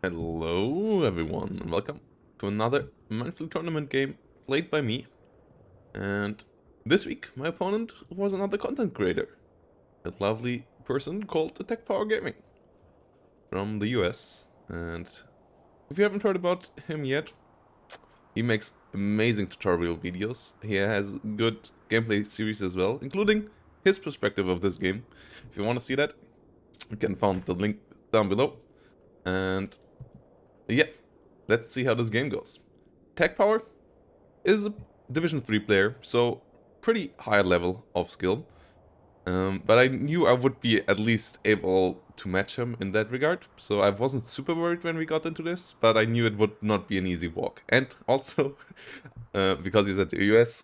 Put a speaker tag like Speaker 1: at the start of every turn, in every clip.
Speaker 1: Hello everyone and welcome to another monthly tournament game played by me. And this week my opponent was another content creator, a lovely person called ATKPWRGAMING from the US. And if you haven't heard about him yet, he makes amazing tutorial videos. He has good gameplay series as well, including his perspective of this game. If you want to see that, you can find the link down below. And yeah, let's see how this game goes. ATKPWR is a Division 3 player, so pretty high level of skill. But I knew I would be at least able to match him in that regard, so I wasn't super worried when we got into this, but I knew it would not be an easy walk. And also, because he's at the US,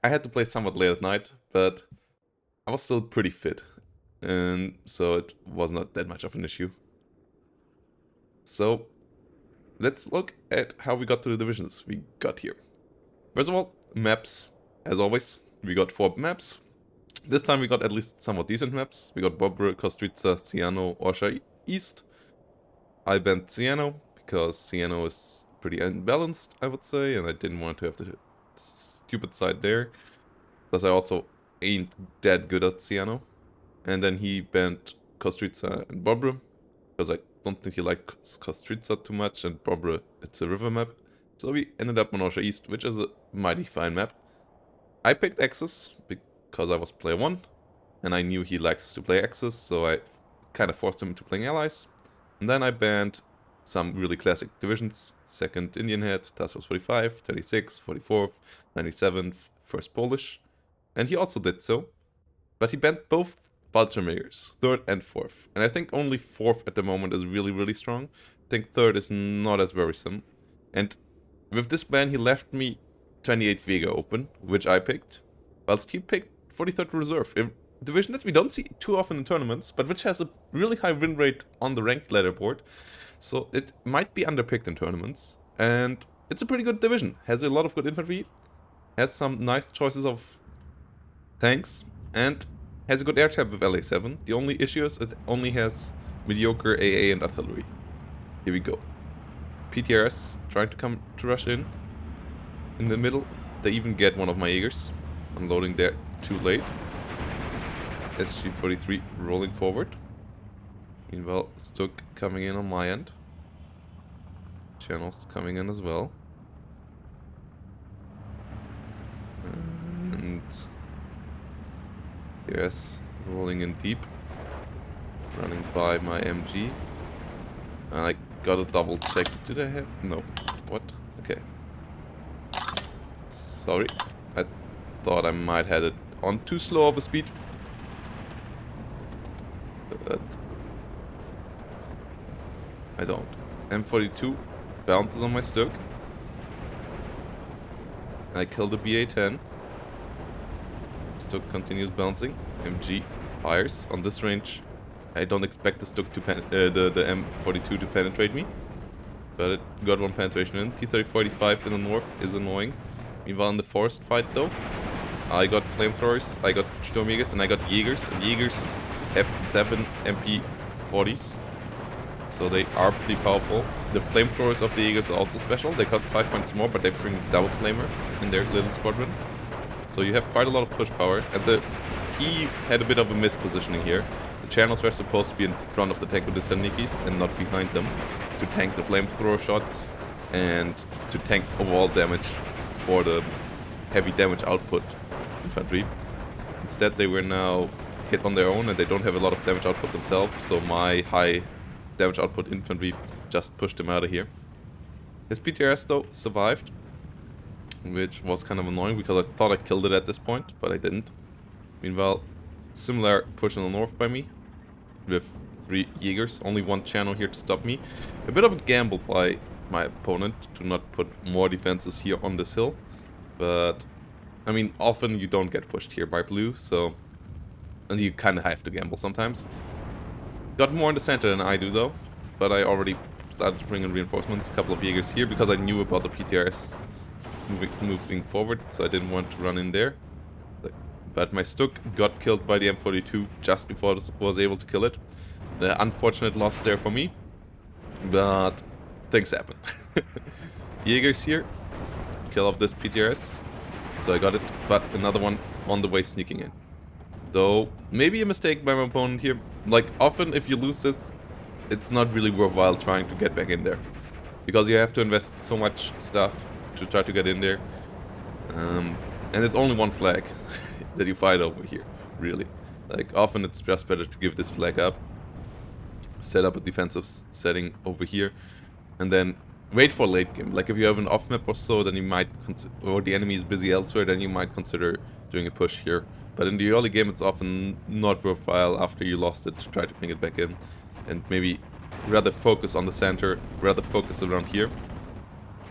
Speaker 1: I had to play somewhat late at night, but I was still pretty fit, and so it was not that much of an issue. So let's look at how we got to the divisions we got here. First of all, maps, as always. We got 4 maps. This time we got at least somewhat decent maps. We got Bobre, Kostritsa, Ciano, Orsha East. I banned Ciano, because Ciano is pretty unbalanced, I would say, and I didn't want to have the stupid side there. Plus I also ain't that good at Ciano. And then he banned Kostritsa and Bobre, because I don't think he likes Kostritsa too much, and Bobre, it's a river map. So we ended up on Orsha East, which is a mighty fine map. I picked Axis because I was player 1, and I knew he likes to play Axis, so I kind of forced him into playing allies. And then I banned some really classic divisions: 2nd Indian Head, Task Force 45, 36, 44, 97, 1st Polish. And he also did so, but he banned both Fallschirmjägers, 3rd and 4th. And I think only 4th at the moment is really strong. I think 3rd is not as worrisome. And with this ban he left me 28 Vega open, which I picked, whilst he picked 43rd Reserve, a division that we don't see too often in tournaments, but which has a really high win rate on the ranked leaderboard. So it might be underpicked in tournaments, and it's a pretty good division. Has a lot of good infantry, has some nice choices of tanks, and has a good air type with LA7. The only issue is it only has mediocre AA and artillery. Here we go. PTRS trying to come to rush in the middle. They even get one of my Jägers. Unloading there too late. SG-43 rolling forward. Meanwhile, Stuk coming in on my end. Channels coming in as well. And yes, rolling in deep. Running by my MG. And I gotta double check. Did I have? No. What? Okay. Sorry. I thought I might have it on too slow of a speed. But I don't. M42 bounces on my Stuk. I kill the BA-10. Stuk continues bouncing. MG fires on this range. I don't expect the Stuk to the M42 to penetrate me, but it got one penetration in. T-3045 in the north is annoying. Meanwhile, in the forest fight though, I got flamethrowers, I got Sturmjägers, and I got Jägers. And Jägers have 7 MP40s, so they are pretty powerful. The flamethrowers of the Jägers are also special. They cost 5 points more, but they bring double flamer in their little squadron. So you have quite a lot of push power. And he had a bit of a mispositioning here. The channels were supposed to be in front of the tank with the Sanikis and not behind them, to tank the flamethrower shots and to tank overall damage for the heavy damage output infantry. Instead they were now hit on their own and they don't have a lot of damage output themselves, so my high damage output infantry just pushed them out of here. His PTRS though survived, which was kind of annoying because I thought I killed it at this point, but I didn't. Meanwhile, similar push on the north by me, with 3 Jägers, only 1 channel here to stop me. A bit of a gamble by my opponent to not put more defenses here on this hill, but I mean, often you don't get pushed here by blue, so and you kind of have to gamble sometimes. Got more in the center than I do though, but I already started to bring in reinforcements, a couple of Jägers here, because I knew about the PTRS moving forward, so I didn't want to run in there. But my Stuk got killed by the M42 just before I was able to kill it. The unfortunate loss there for me. But things happen. Jäger's here. Kill off this PTRS. So I got it, but another one on the way sneaking in. Though, maybe a mistake by my opponent here. Like, often if you lose this, it's not really worthwhile trying to get back in there. Because you have to invest so much stuff to try to get in there. And it's only one flag that you fight over here, really. Like, often it's just better to give this flag up. Set up a defensive setting over here. And then wait for late game. Like, if you have an off map or so, then you might or the enemy is busy elsewhere, then you might consider doing a push here. But in the early game, it's often not worthwhile after you lost it to try to bring it back in. And maybe rather focus on the center, rather focus around here.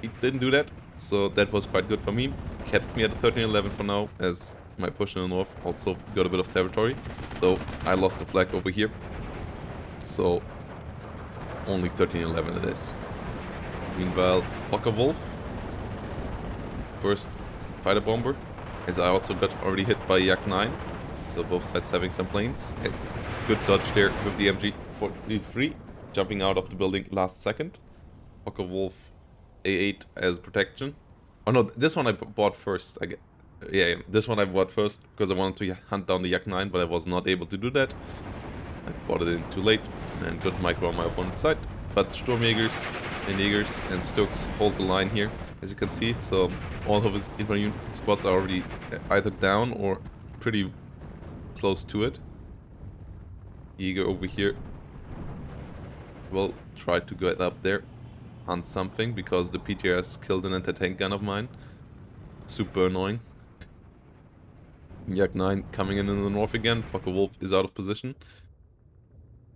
Speaker 1: He didn't do that, so that was quite good for me. Kept me at 13-11 for now, as my push in the north also got a bit of territory. Though I lost the flag over here. So only 13-11 it is. Meanwhile, Fokker Wolf. First fighter bomber. As I also got already hit by Yak 9. So both sides having some planes. And good dodge there with the MG43. Jumping out of the building last second. Fokker Wolf A8 as protection. Oh no, this one I bought first. Yeah, this one I bought first because I wanted to hunt down the Yak 9, but I was not able to do that. I bought it in too late and got micro on my opponent's side. But Sturmjägers and Stokes hold the line here, as you can see. So all of his infantry squads are already either down or pretty close to it. Jäger over here will try to get up there, hunt something, because the PTRS killed an anti-tank gun of mine. Super annoying. Yak 9 coming in the north again. Fokker Wolf is out of position.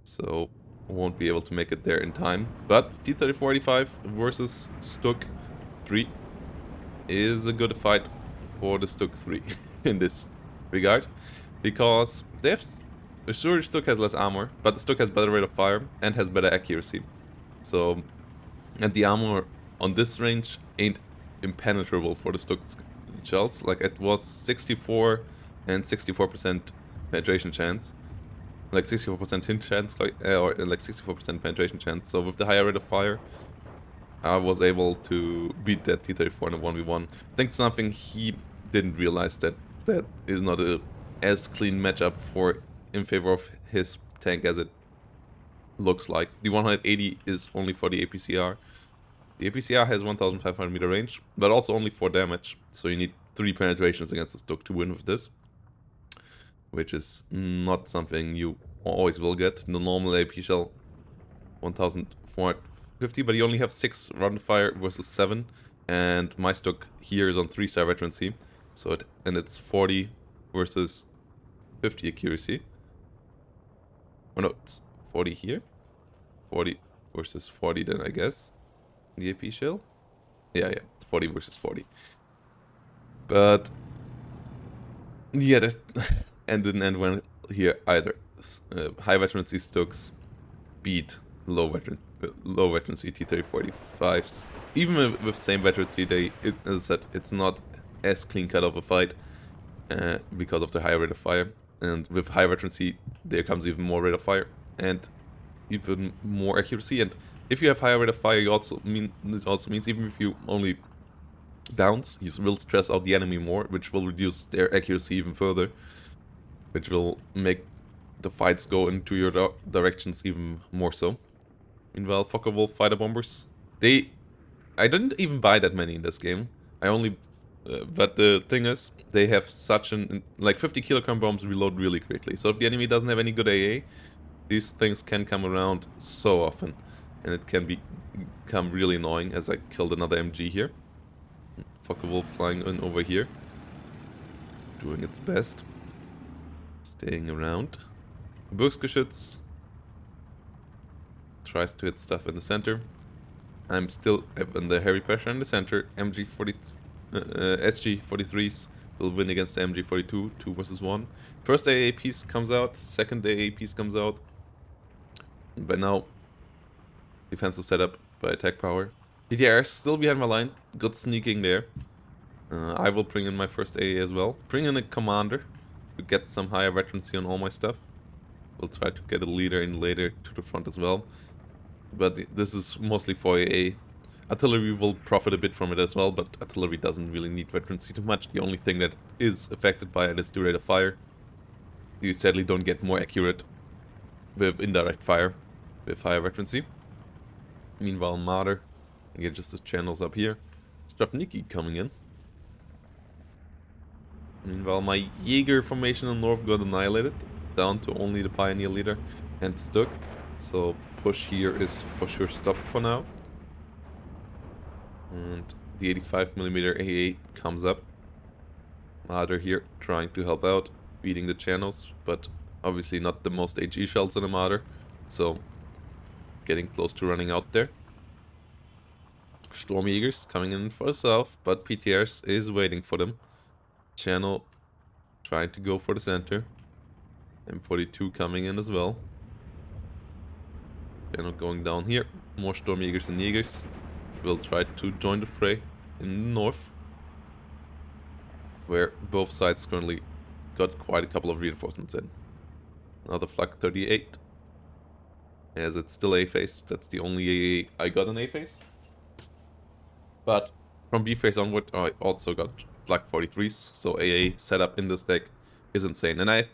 Speaker 1: So won't be able to make it there in time. But T-3485 versus Stuk 3 is a good fight for the Stuk 3 in this regard. Because they have... Sure, Stuk has less armor, but the Stuk has better rate of fire and has better accuracy. So... And the armor on this range ain't impenetrable for the Stuk shells. Like, it was 64 and 64% penetration chance. Like 64% hit chance, or like 64% penetration chance. So with the higher rate of fire, I was able to beat that T-34 in a 1v1. I think something he didn't realize that is not a as clean matchup in favor of his tank as it looks like. The 180 is only for the APCR. The APCR has 1500 meter range, but also only 4 damage. So you need 3 penetrations against the Stuk to win with this. Which is not something you always will get. The normal AP shell 1450, but you only have 6 round of fire versus 7. And my Stuk here is on 3-star veterancy. So it's 40 versus 50 accuracy. Oh no, it's 40 here. 40 versus 40 then, I guess. The AP shell? Yeah, 40 versus 40. But yeah, that and didn't end well here either. High veterancy Stuks beat low veterancy T-3485s. Even with same veterancy, as I said, it's not as clean cut of a fight because of the high rate of fire. And with high veterancy, there comes even more rate of fire and even more accuracy. And if you have higher rate of fire, it also means even if you only bounce, you will stress out the enemy more, which will reduce their accuracy even further, which will make the fights go into your directions even more so. Meanwhile, Fokker Wolf fighter bombers, I didn't even buy that many in this game. I only, but the thing is, they have such like 50 kilogram bombs reload really quickly. So if the enemy doesn't have any good AA, these things can come around so often, and it can become really annoying. As I killed another MG here. Fokker Wolf flying in over here, doing its best, staying around. Gebirgsgeschütz tries to hit stuff in the center. I'm still under heavy pressure in the center. SG-43s will win against the MG-42, 2 versus 1. First AA piece comes out, second AA piece comes out. By now, defensive setup by attack power. PTR still behind my line, good sneaking there. I will bring in my first AA as well. Bring in a commander to get some higher veterancy on all my stuff. We'll try to get a leader in later to the front as well. but this is mostly for AA. Artillery will profit a bit from it as well, but artillery doesn't really need veterancy too much. The only thing that is affected by it is the rate of fire. You sadly don't get more accurate with indirect fire, with higher veterancy. Meanwhile, Marder, you get just the channels up here. Strafniki coming in. Meanwhile, my Jäger formation in north got annihilated, down to only the Pioneer leader and Stuck. So push here is for sure stopped for now. And the 85mm AA comes up. Marder here trying to help out, beating the channels, but obviously not the most HE shells in a Marder. So getting close to running out there. Sturmjägers coming in for the south, but PTRs is waiting for them. Channel trying to go for the center. M42 coming in as well. Channel going down here. More Sturmjägers and Jägers will try to join the fray in the north, where both sides currently got quite a couple of reinforcements in. Another Flak 38. As it's still A phase. That's the only AA I got in A phase. But from B phase onward, I also got Flak 43s, so AA setup in this deck is insane. And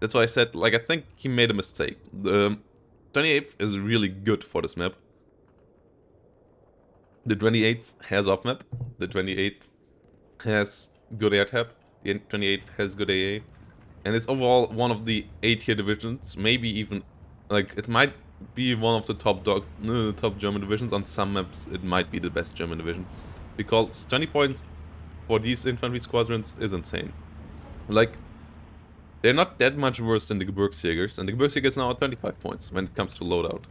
Speaker 1: that's why I said, like, I think he made a mistake. The 28th is really good for this map. The 28th has off map. The 28th has good air tap. The 28th has good AA. And it's overall one of the A tier divisions, maybe even, like, it might be one of the top German divisions. On some maps it might be the best German division, because 20 points for these infantry squadrons is insane. Like, they're not that much worse than the Gebirgsjägers, and the Gebirgsjägers now are 25 points when it comes to loadout.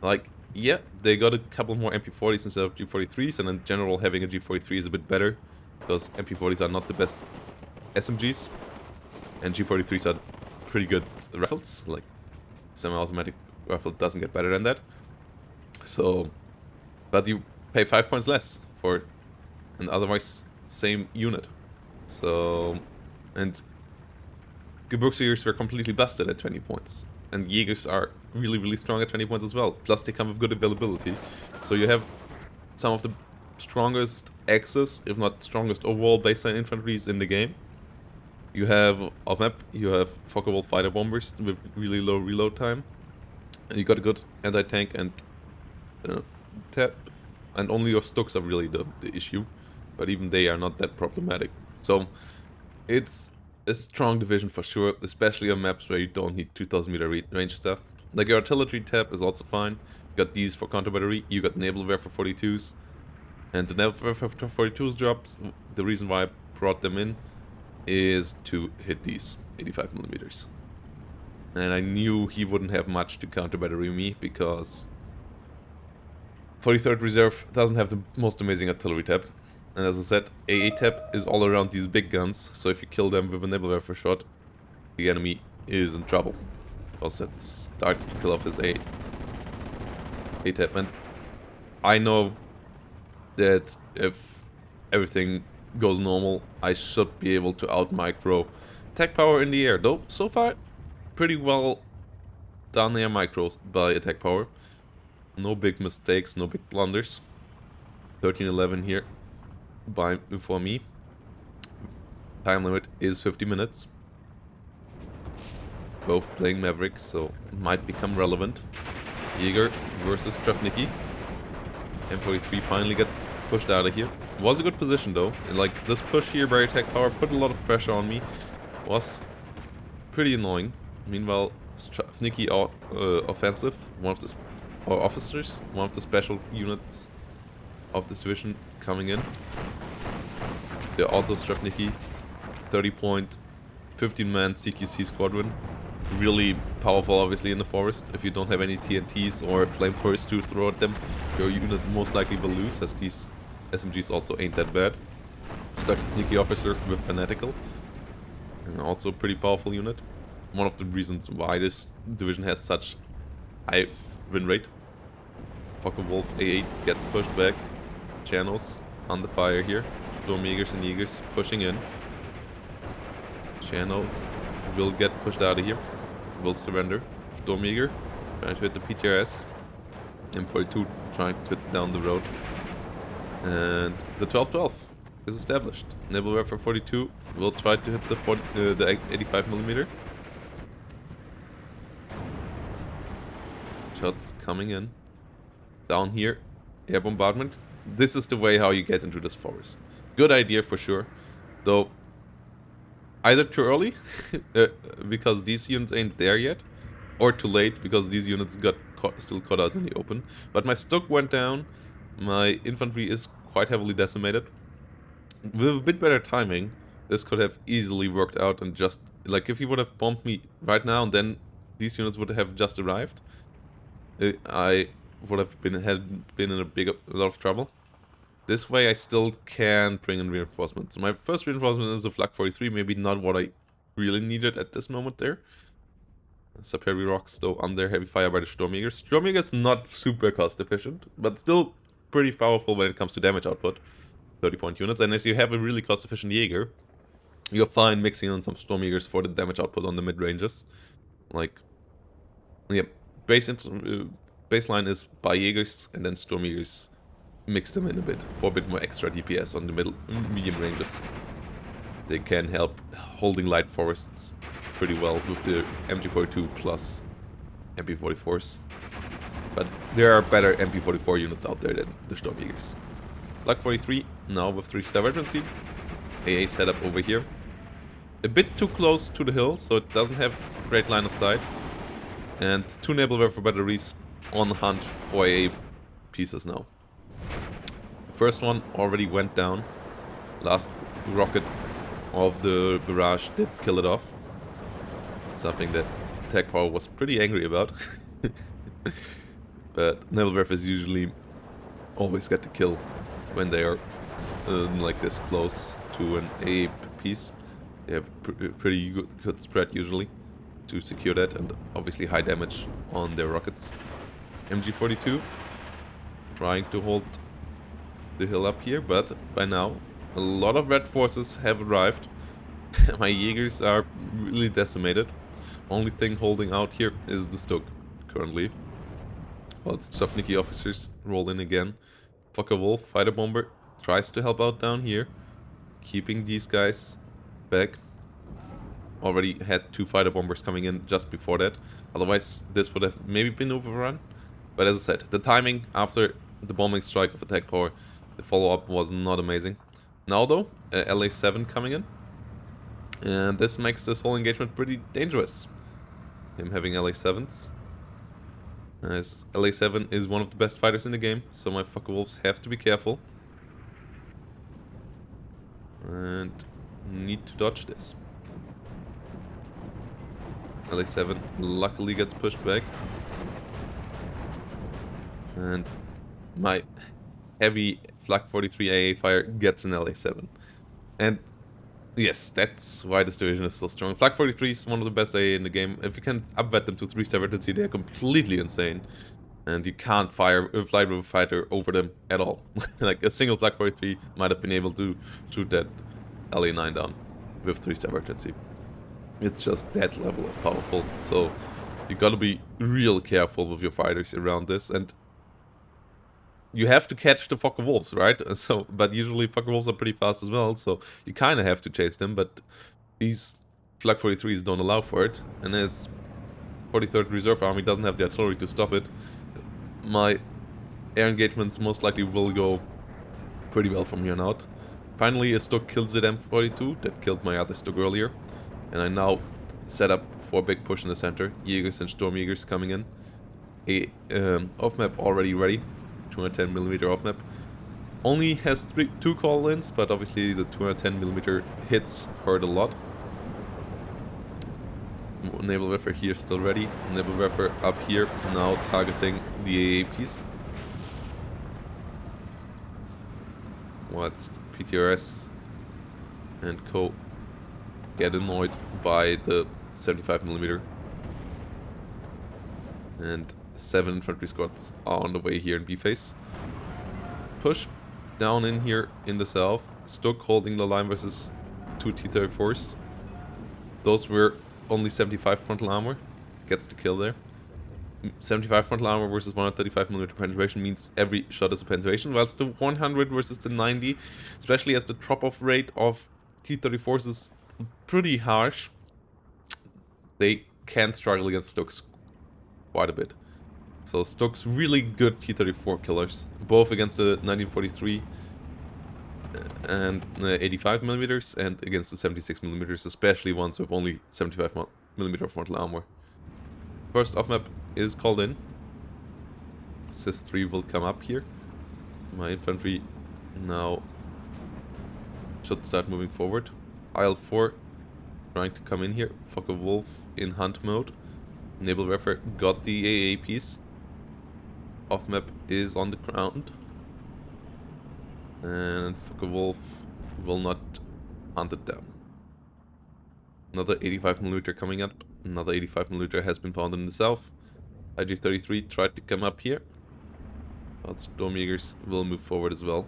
Speaker 1: Like, yeah, they got a couple more MP40s instead of G43s, and in general having a G43 is a bit better, because MP40s are not the best SMGs, and G43s are pretty good rifles. Like, semi-automatic rifle doesn't get better than that. So, but you pay 5 points less for an otherwise same unit. So, and Gebirgsjägers were completely busted at 20 points. And Jägers are really, really strong at 20 points as well. Plus they come with good availability. So you have some of the strongest axes, if not strongest overall baseline infantries in the game. You have, off map, you have Focke-Wulf fighter bombers with really low reload time. And you got a good anti-tank and tap. And only your Stucks are really the issue. But even they are not that problematic. So it's a strong division for sure, especially on maps where you don't need 2000 meter range stuff. Like your artillery tap is also fine. You got these for counter battery, you got naval wear for 42s. And the naval wear for 42s drops, the reason why I brought them in is to hit these 85mm. And I knew he wouldn't have much to counter battery me, because 43rd Reserve doesn't have the most amazing artillery tap. And as I said, AA tap is all around these big guns, so if you kill them with a naval rifle shot, the enemy is in trouble, because that starts to kill off his A tap. And I know that if everything goes normal, I should be able to out-micro attack power in the air. Though, so far, pretty well done air micros by attack power. No big mistakes, no big blunders. 13-11 here for me. Time limit is 50 minutes. Both playing Mavericks, so it might become relevant. Jäger versus Strafniki. M43 finally gets pushed out of here. Was a good position though. And like this push here by attack power put a lot of pressure on me. Was pretty annoying. Meanwhile, Strafniki offensive, one of the special units of this division coming in. The auto Strafniki, 30 point, 15-man CQC squadron. Really powerful obviously in the forest. If you don't have any TNTs or flamethrowers to throw at them, your unit most likely will lose, as these SMGs also ain't that bad. Strafniki officer with Fanatical, and also a pretty powerful unit. One of the reasons why this division has such high win rate. Focke-Wulf A8 gets pushed back. Channels on the fire here. Sturmjägers and Jägers pushing in. Channels will get pushed out of here. Will surrender. Sturmjäger trying to hit the PTRS. M42 trying to hit down the road. And the 12-12 is established. Naval Warfare 42 will try to hit the 85mm. Shots coming in. Down here, air bombardment. This is the way how you get into this forest. Good idea for sure. Though, either too early, because these units ain't there yet, or too late, because these units got still caught out in the open. But my Stuk went down, my infantry is quite heavily decimated. With a bit better timing, this could have easily worked out, and just, like, if he would have bombed me right now, and then these units would have just arrived, I would have been in a lot of trouble. This way I still can bring in reinforcements. My first reinforcement is the Flak 43, maybe not what I really needed at this moment there. Sub-heavy rocks though under heavy fire by the Sturmjäger. Sturmjäger is not super cost efficient, but still pretty powerful when it comes to damage output. 30-point units, and as you have a really cost efficient Jäger, you're fine mixing in some Sturmjägers for the damage output on the mid-ranges. Like, yeah, baseline is by Jägers, and then Sturmjägers mix them in a bit for a bit more extra DPS on the medium ranges. They can help holding light forests pretty well with the MG42 plus MP44s. But there are better MP44 units out there than the Sturmjägers. Flak 43 now with 3-star veterancy. AA setup over here. A bit too close to the hill, so it doesn't have great line of sight. And 2 naval warfare batteries on hunt for AA pieces now. First one already went down. Last rocket of the barrage did kill it off. Something that ATKPWR was pretty angry about. But naval warfare usually always get the kill when they are like this close to an A piece. They have pretty good spread usually to secure that, and obviously high damage on their rockets. MG42 trying to hold the hill up here, but by now a lot of red forces have arrived. My Jägers are really decimated. Only thing holding out here is the Stuk currently. While Sovniki officers roll in again. Focke-Wulf, fighter bomber, tries to help out down here, keeping these guys back. Already had 2 fighter bombers coming in just before that. Otherwise, this would have maybe been overrun. But as I said, the timing after the bombing strike of ATKPWR, the follow-up was not amazing. Now though, LA7 coming in. And this makes this whole engagement pretty dangerous. Him having LA7s. As LA7 is one of the best fighters in the game, so my Focke-Wulfs have to be careful. And need to dodge this. LA7 luckily gets pushed back. And my heavy Flak 43 AA fire gets an LA7. And yes, that's why this division is so strong. Flak 43 is one of the best AA in the game. If you can upvet them to 3-star veterancy, they're completely insane. And you can't fly with a fighter over them at all. Like a single Flak 43 might have been able to shoot that LA9 down with 3-star veterancy. It's just that level of powerful. So you gotta be real careful with your fighters around this. And you have to catch the Focke-Wulfs, right? So, but usually Focke-Wulfs are pretty fast as well, so you kind of have to chase them, but these Flak 43s don't allow for it, and as 43rd Reserve Army doesn't have the artillery to stop it, my air engagements most likely will go pretty well from here on out. Finally, a Stuk kills the M42 that killed my other Stuk earlier, and I now set up for a big push in the center. Jägers and Sturmjägers coming in. A off-map already ready. 210mm off-map. Only has 2 call-ins, but obviously the 210mm hits hurt a lot. Naval warfare here still ready. Naval warfare up here, now targeting the AA piece. What? PTRS and co get annoyed by the 75mm. And 7 infantry squads are on the way here in B-phase. Push down in here in the south. Stuk holding the line versus 2 T-34s. Those were only 75 frontal armor. Gets the kill there. 75 frontal armor versus 135mm penetration means every shot is a penetration, whilst the 100 versus the 90, especially as the drop-off rate of T-34s is pretty harsh, they can struggle against Stooks quite a bit. So Stooks really good T-34 killers, both against the 1943 and 85mm and against the 76mm, especially ones with only 75mm frontal armor. First off map is called in. Sys 3 will come up here. My infantry now should start moving forward. Isle 4 trying to come in here. Focke-Wulf in hunt mode. Naval Warfare got the AA piece. Off map is on the ground. And Focke-Wulf will not hunt it down. Another 85mm coming up. Another 85mm has been found in the south. IG-33 tried to come up here. But Sturmjägers will move forward as well.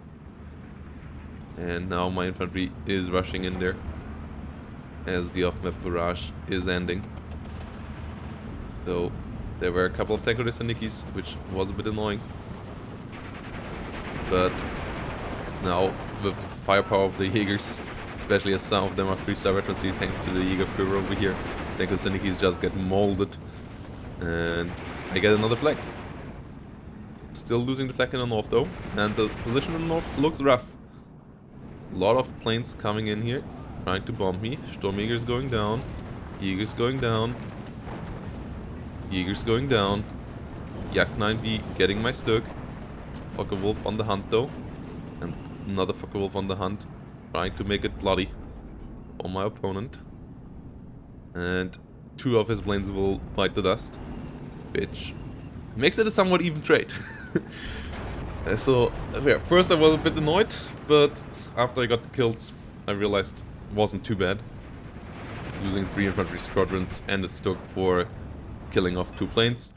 Speaker 1: And now my infantry is rushing in there. As the off-map barrage is ending. So there were a couple of tank Nikis, which was a bit annoying. But now with the firepower of the Jägers, especially as some of them are 3-star veterans, thanks to the Jäger Führer over here, tank Nikis just get molded. And I get another flag. Still losing the flag in the north though. And the position in the north looks rough. A lot of planes coming in here, trying to bomb me. Sturmjägers going down. Jägers going down. Jägers going down. Yak 9B getting my Stug. Focke-Wulf on the hunt though. And another Focke-Wulf on the hunt. Trying to make it bloody for my opponent. And 2 of his planes will bite the dust. Which makes it a somewhat even trade. So, yeah, first I was a bit annoyed, but after I got the kills, I realized it wasn't too bad. Using 3 infantry squadrons and a Stug for killing off 2 planes.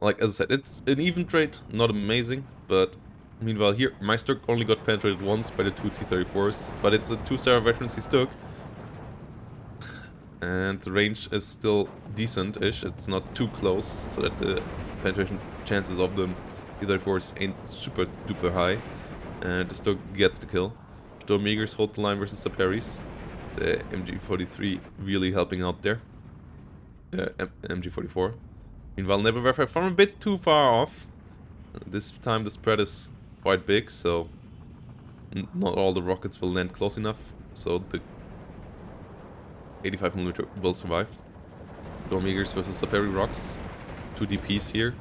Speaker 1: Like, as I said, it's an even trade, not amazing, but meanwhile here, my Stug only got penetrated once by the 2 T-34s, but it's a 2-star veterancy Stug. And the range is still decent-ish, it's not too close, so that the penetration chances of the T-34s ain't super duper high. And the Stug gets the kill. Sturmjägers hold the line versus Saperis. The MG43 really helping out there. MG44. Meanwhile, Naval Warfare from a bit too far off. This time the spread is quite big, so not all the rockets will land close enough. So the 85mm will survive. Sturmjägers versus Saperi rocks. 2 DPs here.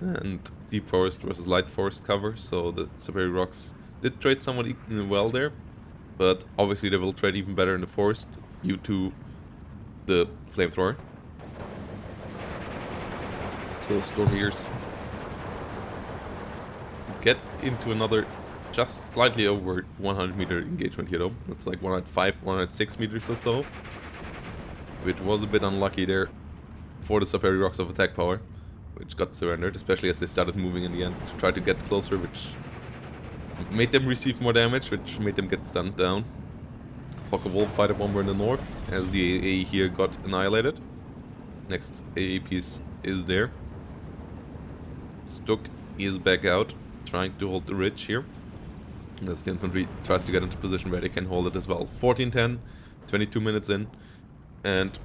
Speaker 1: And deep forest versus light forest cover. So the Saperi rocks did trade somewhat well there. But obviously they will trade even better in the forest due to the flamethrower. So Sturmjägers get into another just slightly over 100 meter engagement here though. That's like 105, 106 meters or so. Which was a bit unlucky there for the Saperi rocks of attack power. Which got surrendered, especially as they started moving in the end to try to get closer, which made them receive more damage, which made them get stunned down. Focke-Wulf fighter bomber in the north, as the AA here got annihilated. Next AA piece is there. Stug is back out, trying to hold the ridge here. As the infantry tries to get into position where they can hold it as well. 14-10, 22 minutes in, and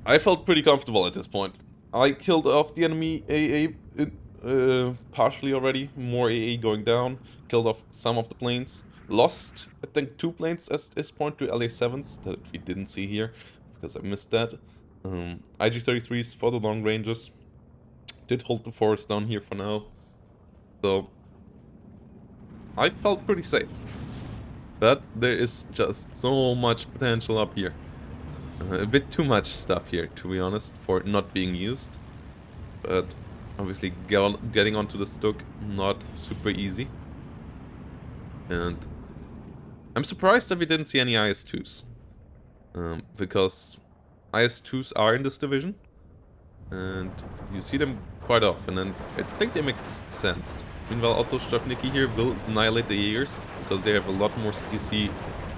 Speaker 1: I felt pretty comfortable at this point. I killed off the enemy AA partially already, more AA going down, killed off some of the planes, lost I think 2 planes at this point to LA-7s that we didn't see here, because I missed that. IG-33s for the long ranges, did hold the forest down here for now, so I felt pretty safe. But there is just so much potential up here. A bit too much stuff here, to be honest, for not being used. But obviously getting onto the Stug, not super easy. And I'm surprised that we didn't see any IS-2s. Because IS-2s are in this division. And you see them quite often, and I think they make sense. Meanwhile, Otto Strafnicki here will annihilate the Jägers, because they have a lot more CQC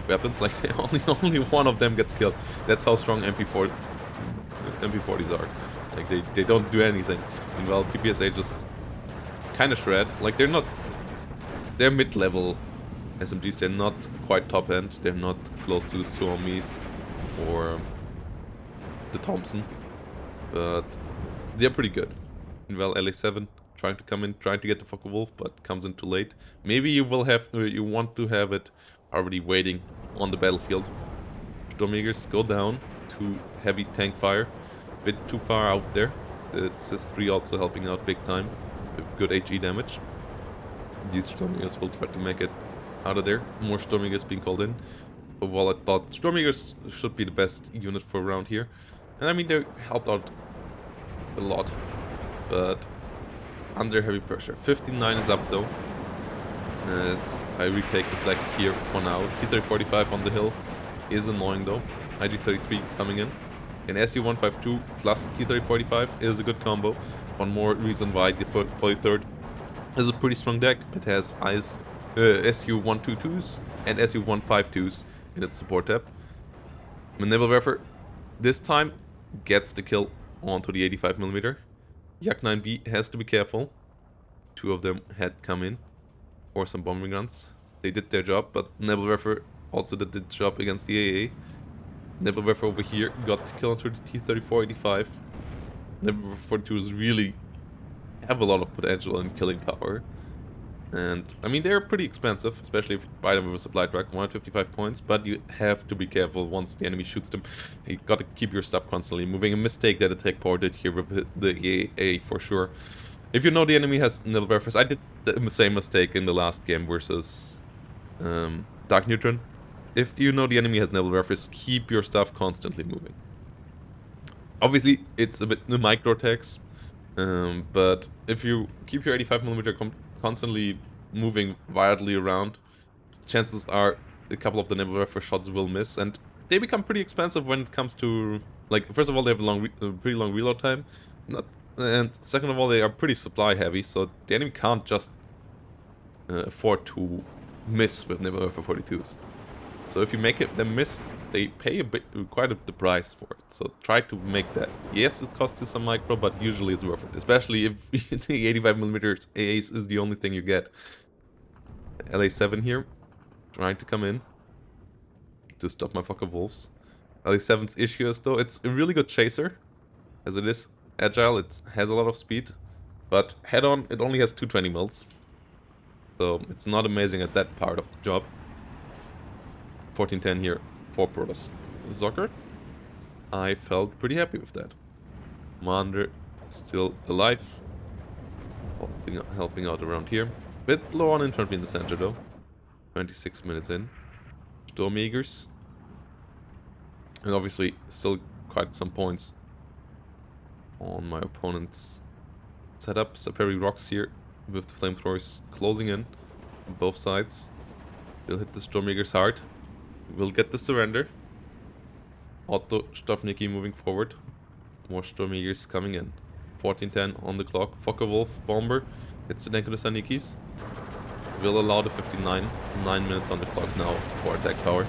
Speaker 1: weapons, like they only one of them gets killed. That's how strong MP40s are. Like they don't do anything. Meanwhile, PPSA just kind of shred. Like, they're mid-level SMGs. They're not quite top-end. They're not close to the Suomis or the Thompson. But they're pretty good. Meanwhile, LA7 trying to come in, trying to get the Focke-Wulf, but comes in too late. Maybe you will have, you want to have it already waiting on the battlefield. Sturmjägers go down to heavy tank fire. Bit too far out there. The CIS-3 also helping out big time with good HE damage. These Sturmjägers will try to make it out of there. More Sturmjägers being called in. Overall, I thought Sturmjägers should be the best unit for around here. And I mean, they helped out a lot. But under heavy pressure. 59 is up though. As I retake the flag here for now. T-3045 on the hill is annoying though. IG-33 coming in. And SU-152 plus T-3045 is a good combo. One more reason why the 43rd is a pretty strong deck. It has SU-122s and SU-152s in its support tab. Maneuverwerfer this time gets the kill onto the 85mm. Yak-9B has to be careful. Two of them had come in for some bombing runs. They did their job, but Nebelwerfer also did the job against the AA. Nebelwerfer over here got the kill onto the T-3485. Nebelwerfer 42s really have a lot of potential and killing power. And, I mean, they're pretty expensive, especially if you buy them with a supply truck, 155 points, but you have to be careful once the enemy shoots them. You gotta keep your stuff constantly moving. A mistake that ATKPWR did here with the AA for sure. If you know the enemy has Nebelwerfers, I did the same mistake in the last game versus Dark Neutron. If you know the enemy has Nebelwerfers, keep your stuff constantly moving. Obviously, it's a bit the micro attacks, but if you keep your 85mm constantly moving wildly around, chances are a couple of the Nebelwerfer shots will miss, and they become pretty expensive when it comes to, like, first of all, they have a pretty long reload time, and second of all, they are pretty supply heavy, so the enemy can't just afford to miss with Nebelwerfer 42s. So if you make them miss, they pay quite the price for it. So try to make that. Yes, it costs you some micro, but usually it's worth it. Especially if the 85mm AAs is the only thing you get. LA7 here, trying to come in to stop my Focke-Wulfs. LA7's issue is though, it's a really good chaser, as it is agile, it has a lot of speed, but head on, it only has 220 mils. So it's not amazing at that part of the job. 1410 here for Protoss Soccer. I felt pretty happy with that. Commander still alive. Helping out around here. Bit low on infantry in the center though. 26 minutes in. Sturmjägers. And obviously still quite some points on my opponent's setup. Saperi rocks here with the flamethrowers closing in on both sides. They'll hit the Sturmjägers hard. We'll get the surrender. Otto Stafnicki moving forward. More Sturmjägers coming in. 1410 on the clock. Focke-Wulf bomber hits the tank of the Sanikis. Will allow the 59. 9 minutes on the clock now for attack power.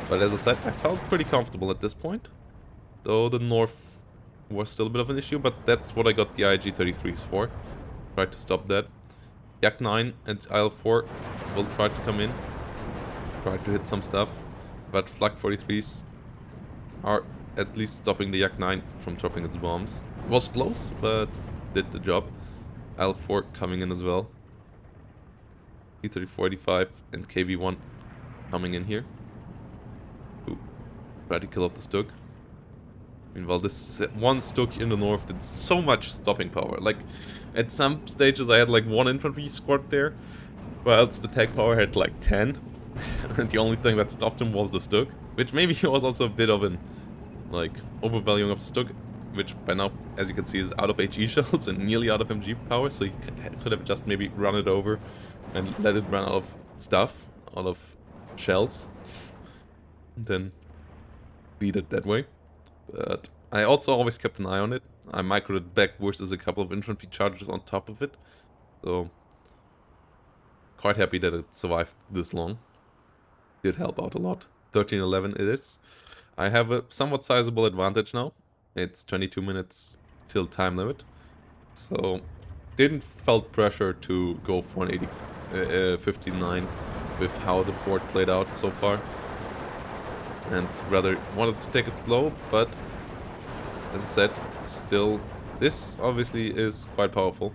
Speaker 1: But as I said, I felt pretty comfortable at this point. Though the north was still a bit of an issue, but that's what I got the IG-33s for. Tried to stop that. Yak-9 and IL-4 will try to come in. Try to hit some stuff. But Flak 43s are at least stopping the Yak-9 from dropping its bombs. Was close, but did the job. IL-4 coming in as well. T-3485 and KV-1 coming in here. Ooh. Try to kill off the Stuk. Meanwhile, this one Stuk in the north did so much stopping power. Like, at some stages I had like one infantry squad there, whilst the tank power had like 10. And the only thing that stopped him was the Stuk, which maybe was also a bit of an, like, overvaluing of the Stuk, which by now, as you can see, is out of HE shells and nearly out of MG power, so you could have just maybe run it over and let it run out of stuff, out of shells, and then beat it that way. But I also always kept an eye on it. I microed it back versus a couple of infantry charges on top of it, so quite happy that it survived this long. Did help out a lot. 13-11 it is. I have a somewhat sizable advantage now. It's 22 minutes till time limit. So didn't felt pressure to go for an 59 with how the board played out so far. And rather wanted to take it slow, but as I said, still, this obviously is quite powerful.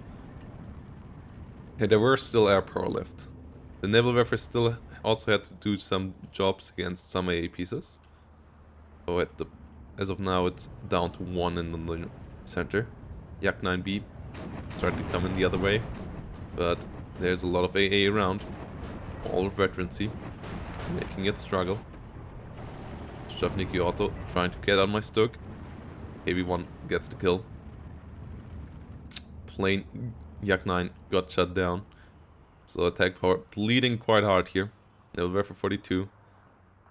Speaker 1: And there were still air power left. The Nebelwerfer still also had to do some jobs against some AA pieces. So as of now, it's down to 1 in the center. Yak 9B tried to come in the other way, but there's a lot of AA around. All veterancy, making it struggle. Shavniki Otto trying to get on my Stuk. KB1 gets the kill. Plain Yak 9 got shut down. So attack power bleeding quite hard here. Nebelwerfer 42.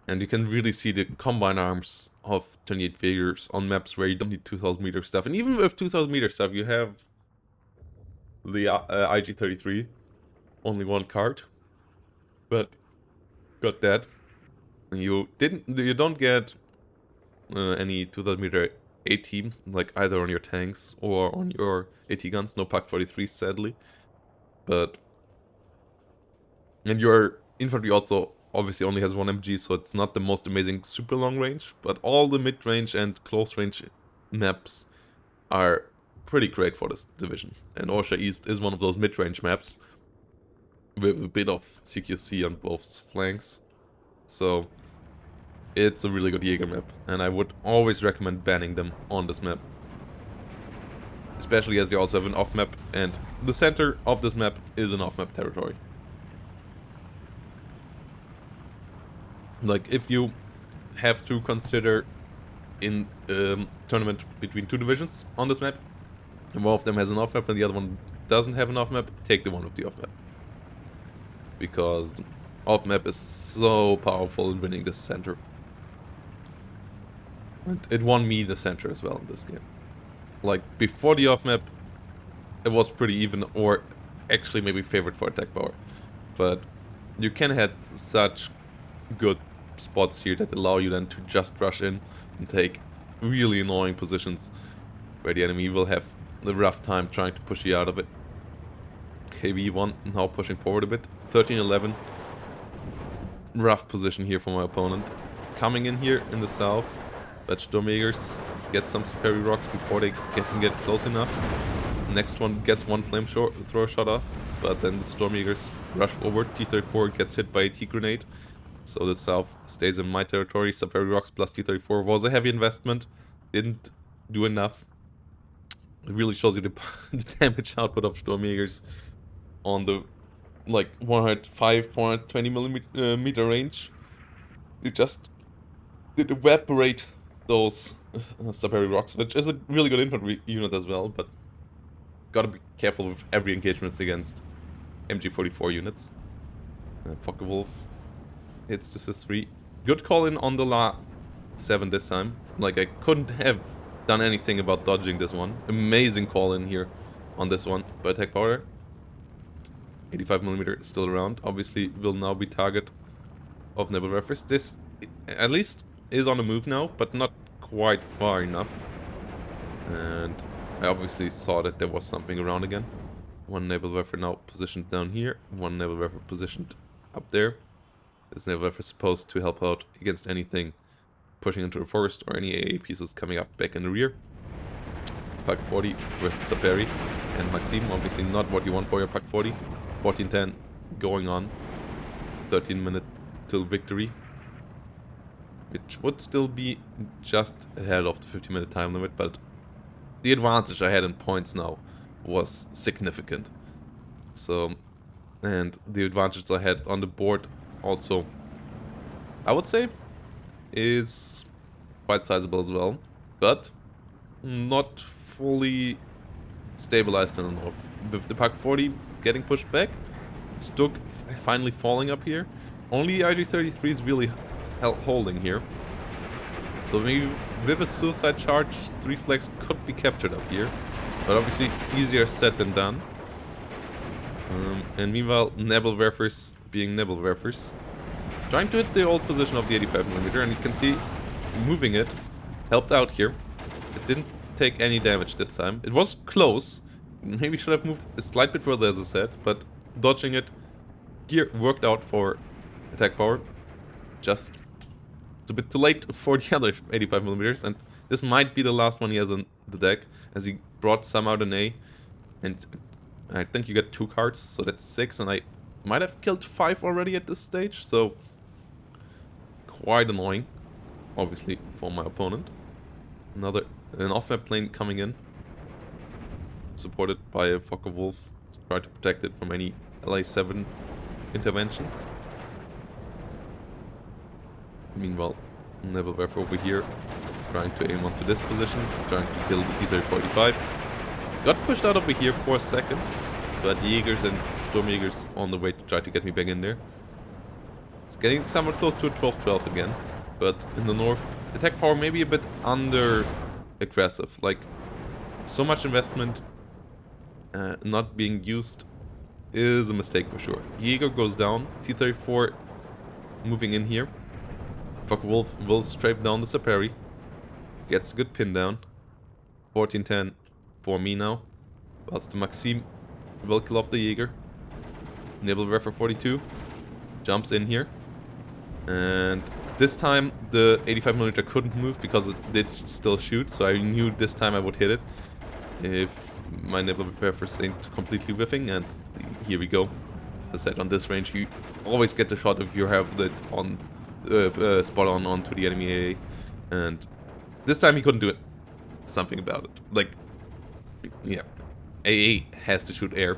Speaker 1: And you can really see the combine arms of 28 figures on maps where you don't need 2000 meter stuff. And even with 2000 meter stuff, you have the IG-33. Only one card. But got that. You don't get any 2000 meter AT, like either on your tanks or on your AT guns. No PAK-43 sadly. And your infantry also obviously only has 1 MG, so it's not the most amazing super long range, but all the mid-range and close-range maps are pretty great for this division. And Orsha East is one of those mid-range maps with a bit of CQC on both flanks. So it's a really good Jäger map, and I would always recommend banning them on this map. Especially as they also have an off-map, and the center of this map is an off-map territory. Like, if you have to consider in tournament between 2 divisions on this map, and one of them has an off-map and the other one doesn't have an off-map, take the one with the off-map. Because off-map is so powerful in winning this center. And it won me the center as well in this game. Like, before the off-map, it was pretty even, or actually maybe favored for attack power. But you can have such good spots here that allow you then to just rush in and take really annoying positions where the enemy will have a rough time trying to push you out of it. KB1 now pushing forward a bit. 13-11. Rough position here for my opponent. Coming in here in the south, but Sturmjägers get some superior rocks before they can get close enough. Next one gets one flamethrower shot off, but then the Sturmjägers rush forward. T-34 gets hit by a T-grenade. So the south stays in my territory. Superior rocks plus T-34 was a heavy investment. Didn't do enough. It really shows you the damage output of Sturmjägers on the like 105, 120 millimeter range. They just did evaporate those superior rocks, which is a really good infantry unit as well, but gotta be careful with every engagement against MG44 units. Focke-Wulf hits the Sis-3. Good call in on the La 7 this time. Like, I couldn't have done anything about dodging this one. Amazing call in here on this one by ATKPWR. 85mm still around. Obviously will now be target of Nebelwerfers. This at least is on the move now, but not quite far enough. And I obviously saw that there was something around again. One Nebelwerfer now positioned down here. One Nebelwerfer positioned up there. This Nebelwerfer is supposed to help out against anything pushing into the forest or any AA pieces coming up back in the rear. PAK-40 versus Saperi and Maxim. Obviously not what you want for your PAK-40. 14-10 going on. 13 minutes till victory. Which would still be just ahead of the 50-minute time limit, but the advantage I had in points now was significant. So, and the advantage I had on the board also, I would say, is quite sizable as well, but not fully stabilized enough. With the PAK-40 getting pushed back, Stuk finally falling up here, only IG-33 is really holding here. So maybe with a suicide charge, 3 flags could be captured up here, but obviously easier said than done. And meanwhile, Nebelwerfers being Nebelwerfers, trying to hit the old position of the 85mm, and you can see moving it helped out here. It didn't take any damage this time. It was close. Maybe should have moved a slight bit further, as I said, but dodging it here worked out for attack power. Just it's a bit too late for the other 85mm, and this might be the last one he has on the deck, as he brought some out in A, and I think you get 2 cards, so that's 6, and I might have killed 5 already at this stage, so quite annoying, obviously, for my opponent. An off-map plane coming in, supported by a Fokker Wolf to try to protect it from any LA7 interventions. Meanwhile, Nebelwerfer over here, trying to aim onto this position, trying to kill the T-34-45. Got pushed out over here for a second, but Jägers and Sturmjägers on the way to try to get me back in there. It's getting somewhat close to a 12-12 again, but in the north, attack power may be a bit under aggressive. Like, so much investment not being used is a mistake for sure. Jäger goes down, T-34 moving in here. Fokker Wolf will strafe down the Saperi. Gets a good pin down. 14-10 for me now. Whilst the Maxim will kill off the Jäger. Nebelwerfer 42 jumps in here. And this time the 85mm couldn't move because it did still shoot, so I knew this time I would hit it if my Nebelwerfer ain't completely whiffing, and here we go. As I said, on this range you always get the shot if you have that on spot on onto the enemy AA, and this time he couldn't do it. Something about it. Like, yeah, AA has to shoot air,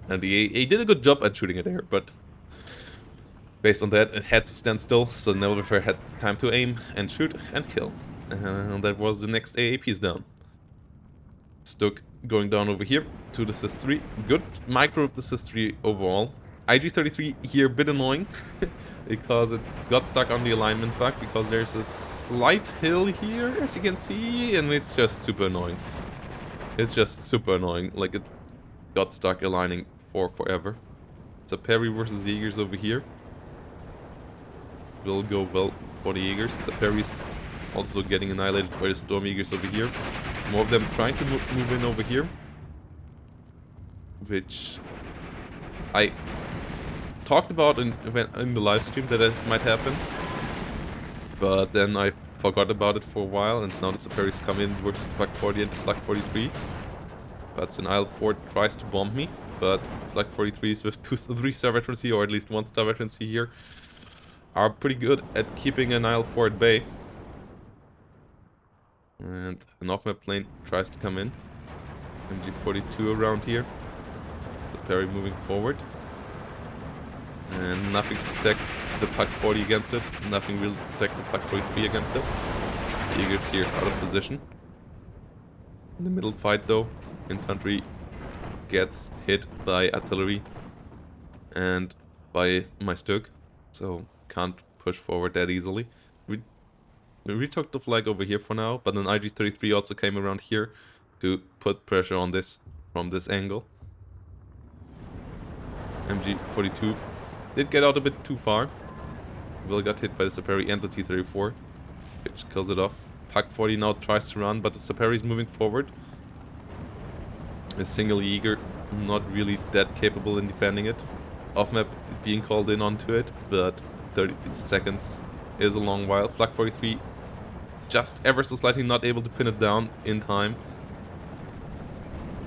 Speaker 1: and the AA did a good job at shooting at air, but based on that, it had to stand still, so Nebelwerfer had time to aim and shoot and kill. And that was the next AA piece down. Stuck going down over here to the Sys-3. Good micro of the Sys-3 overall. IG-33 here a bit annoying because it got stuck on the alignment bug because there's a slight hill here, as you can see, and it's just super annoying. It's just super annoying. Like, it got stuck aligning for forever. Saperi versus Jägers over here. Will go well for the Jägers. Saperi's also getting annihilated by the Storm Jägers over here. More of them trying to move in over here, which I talked about in the live stream that it might happen, but then I forgot about it for a while, and now the Saperi's come in versus the Flak 40 and the Flak 43. But an IL-4 tries to bomb me, but Flak 43s with 3-star veterancy, or at least 1-star veterancy here, are pretty good at keeping an IL-4 at bay. And an off-map plane tries to come in. MG42 around here. Saperi moving forward. And nothing to protect the Flak 40 against it. Nothing really to protect the Flak 43 against it. Jägers here out of position. In the middle fight though, infantry gets hit by artillery and by my Stug, so can't push forward that easily. We retook the flag over here for now, but an IG-33 also came around here to put pressure on this from this angle. MG42 did get out a bit too far. Will got hit by the Saperi and the T-34, which kills it off. Flak 40 now tries to run, but the Saperi is moving forward. A single Jäger not really that capable in defending it. Off-map being called in onto it, but 30 seconds is a long while. Flak 43 just ever so slightly not able to pin it down in time.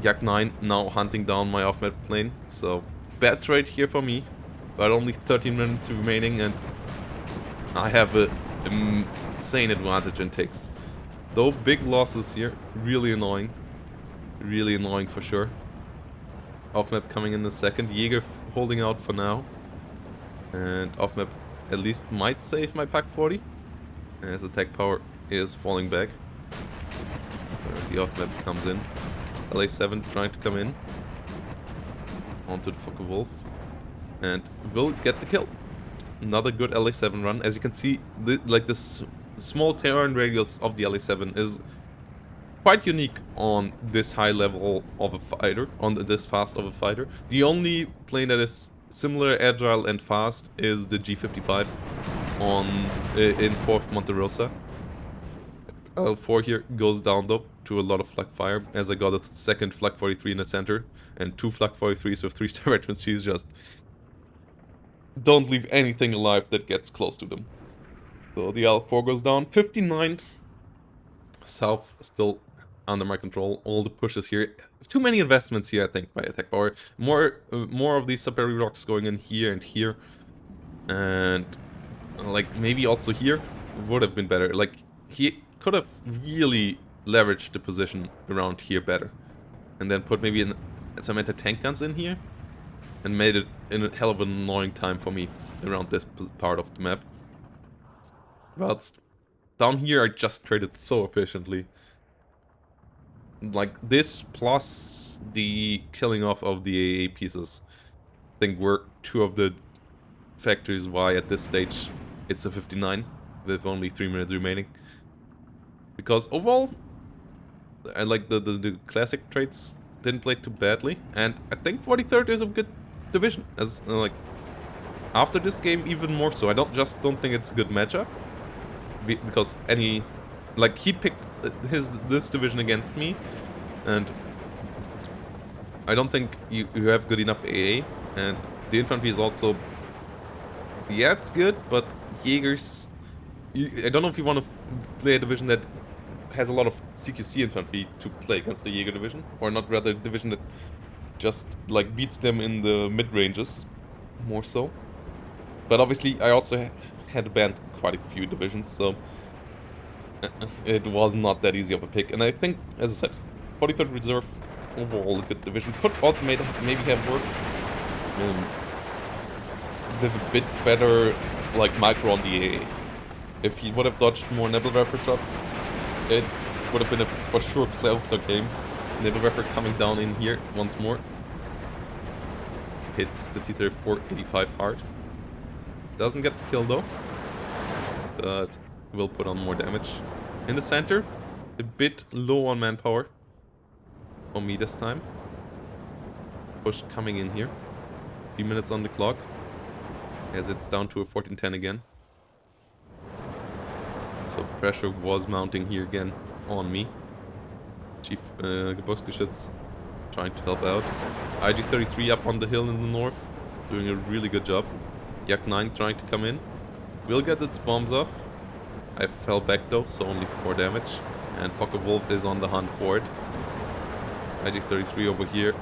Speaker 1: Yak 9 now hunting down my off-map plane, so bad trade here for me, but only 13 minutes remaining and I have a insane advantage in ticks. Though big losses here, really annoying for sure. Off-map coming in a second, Jäger holding out for now, and off-map at least might save my Pak 40 as attack power is falling back. The off-map comes in. LA7 trying to come in onto the Fokker Wolf and will get the kill. Another good LA7 run. As you can see, this small turn radius of the LA7 is quite unique on this high level of a fighter, on this fast of a fighter. The only plane that is similar, agile and fast is the G55 in 4th Monte Rosa. L4 here goes down though to a lot of flak fire, as I got a second flak 43 in the center and 2 flak 43s with 3-star regiments. He's just don't leave anything alive that gets close to them. So the L4 goes down. 59 south still under my control. All the pushes here. Too many investments here, I think, by ATKPWR. More of these superior rocks going in here and here. And like maybe also here would have been better. Like he could have really leveraged the position around here better. And then put maybe some anti-tank guns in here. And made it in a hell of an annoying time for me around this part of the map. Whilst down here I just traded so efficiently. Like this plus the killing off of the AA pieces, I think were two of the factors why at this stage it's a 59 with only 3 minutes remaining. Because overall, I like the classic traits didn't play too badly, and I think 43rd is a good division. As like after this game even more so. I don't think it's a good matchup because he picked this division against me, and I don't think you have good enough AA, and the infantry is also, yeah, it's good, but Jägers, I don't know if you want to play a division that has a lot of CQC infantry to play against the Jäger division, or not rather a division that just like beats them in the mid ranges more so. But obviously I also had banned quite a few divisions, so it was not that easy of a pick. And I think, as I said, 43rd Reserve overall a good division. Could also maybe have worked with a bit better like micro on the AA. If he would have dodged more Nebelwerfer shots, it would have been a for sure closer game. Nebelwerfer coming down in here once more. Hits the T-34 85 hard. Doesn't get the kill though, but will put on more damage. In the center, a bit low on manpower for me this time. Push coming in here. 3 minutes on the clock, as it's down to a 14-10 again. So pressure was mounting here again on me. Chief Gebirgsgeschütz trying to help out. IG-33 up on the hill in the north, doing a really good job. Yak-9 trying to come in. Will get its bombs off. I fell back though, so only 4 damage. And Focke-Wulf is on the hunt for it. IG-33 over here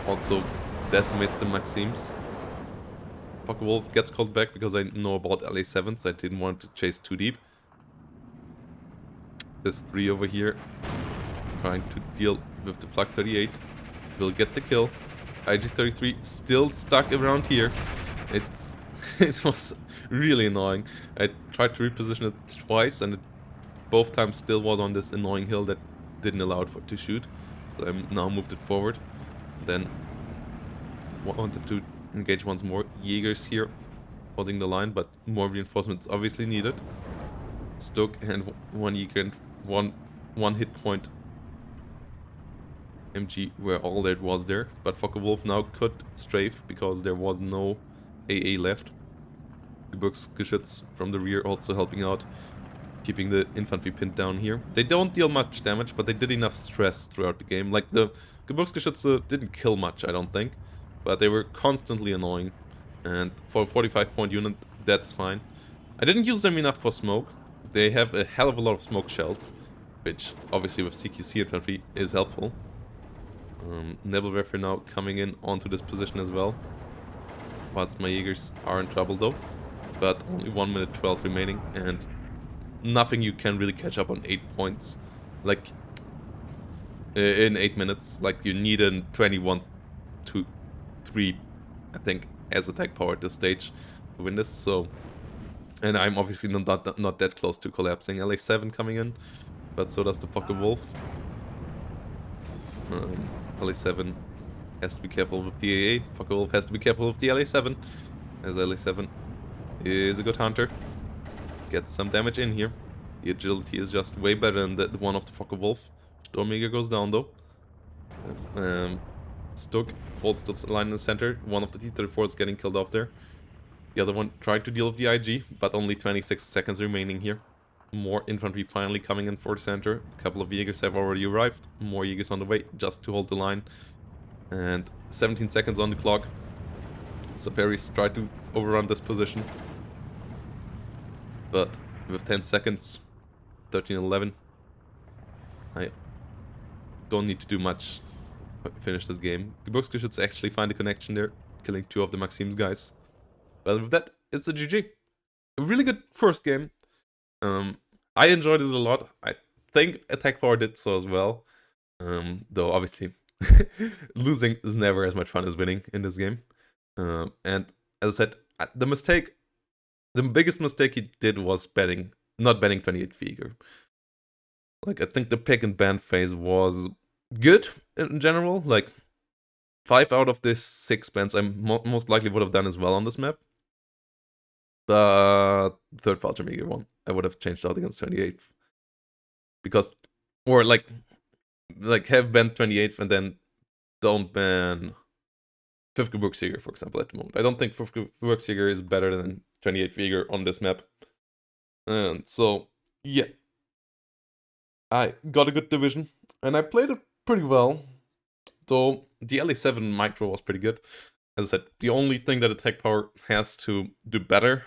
Speaker 1: also decimates the Maxims. Focke-Wulf gets called back because I know about LA7s. I didn't want to chase too deep. This 3 over here trying to deal with the Flak 38. Will get the kill. IG-33 still stuck around here. It was really annoying. I tried to reposition it twice, and it both times still was on this annoying hill that didn't allow it to shoot. So I now moved it forward. Then wanted to engage once more. Jägers here holding the line, but more reinforcements obviously needed. Stoke and 1 Jäger and one hit point MG were all that was there. But Focke-Wulf now could strafe because there was no AA left. Gebirgsgeschütz from the rear also helping out, keeping the infantry pinned down here. They don't deal much damage, but they did enough stress throughout the game. Like the Gebirgsgeschütze didn't kill much, I don't think, but they were constantly annoying. And for a 45-point unit, that's fine. I didn't use them enough for smoke. They have a hell of a lot of smoke shells, which obviously with CQC infantry is helpful. Nebelwerfer now coming in onto this position as well. Whilst my Jägers are in trouble though. But only 1 minute 12 remaining, and nothing you can really catch up on 8 points. Like, in 8 minutes. Like, you need a 21-3, I think, as attack power at this stage to win this, so... And I'm obviously not that close to collapsing. LA7 coming in, but so does the Focke-Wulf. LA7 has to be careful with the AA. Focke-Wulf has to be careful with the LA7, as LA7 is a good hunter. Gets some damage in here. The agility is just way better than the one of the Focke-Wulf. Sturmjäger goes down though. Stuk holds the line in the center. One of the T-34 is getting killed off there. The other one trying to deal with the IG, but only 26 seconds remaining here. More infantry finally coming in for the center. A couple of Jägers have already arrived. More Jägers on the way just to hold the line. And 17 seconds on the clock. So Paris tried to overrun this position. But with 10 seconds, 13-11, I don't need to do much to finish this game. Gebirgsgeschütze should actually find a connection there, killing 2 of the Maxim's guys. But with that, it's a GG. A really good first game. I enjoyed it a lot. I think ATKPWR did so as well. Though obviously losing is never as much fun as winning in this game. And as I said, the biggest mistake he did was not banning 28 Figure. Like, I think the pick and ban phase was good in general. Like, 5 out of the 6 bans I most likely would have done as well on this map. But third Fallschirmjäger one, I would have changed out against 28th. Because, or like have banned 28th and then don't ban 5th Gebirgsjäger, for example, at the moment. I don't think 5th Gebirgsjäger is better than 28th Jäger on this map. And so, yeah. I got a good division, and I played it pretty well. Though the LA7 micro was pretty good. As I said, the only thing that ATKPWR has to do better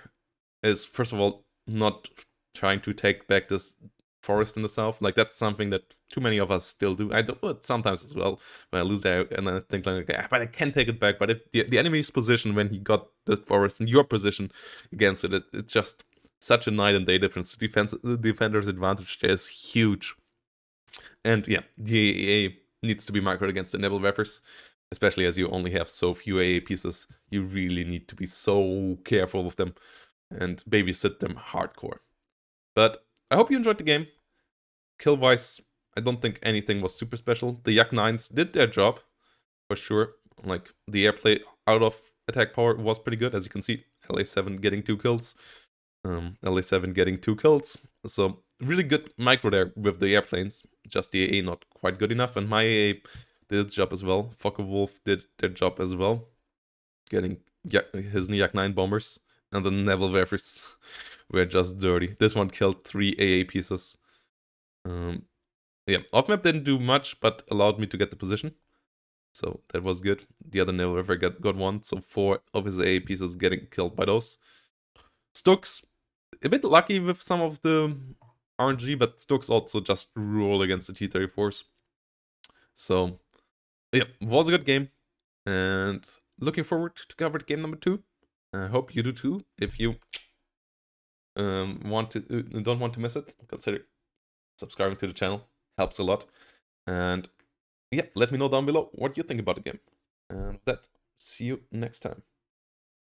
Speaker 1: is, first of all, not trying to take back this forest in the south. Like, that's something that too many of us still do. I do it sometimes as well, when I lose there, and I think like, okay, but I can take it back. But if the enemy's position when he got the forest in your position against it, it's just such a night and day difference. The defender's advantage there is huge. And yeah, the AA needs to be microed against the Nebelwerfers, especially as you only have so few AA pieces. You really need to be so careful with them and babysit them hardcore. But I hope you enjoyed the game. Kill-wise, I don't think anything was super special. The Yak-9s did their job, for sure. Like, the airplay out of ATKPWR was pretty good, as you can see. LA7 getting 2 kills. LA7 getting 2 kills. So, really good micro there with the airplanes. Just the AA not quite good enough, and my AA did its job as well. Focke-Wulf did their job as well. Getting his Yak-9 bombers. And the Nebelwerfers were just dirty. This one killed 3 AA pieces. Yeah, off-map didn't do much, but allowed me to get the position. So that was good. The other Nebelwerfer got 1, so 4 of his AA pieces getting killed by those. Stux, a bit lucky with some of the RNG, but Stux also just rule against the T-34s. So, yeah, was a good game. And looking forward to cover game number 2. I hope you do too. If you don't want to miss it, consider subscribing to the channel. Helps a lot. And yeah, let me know down below what you think about the game. And with that, see you next time.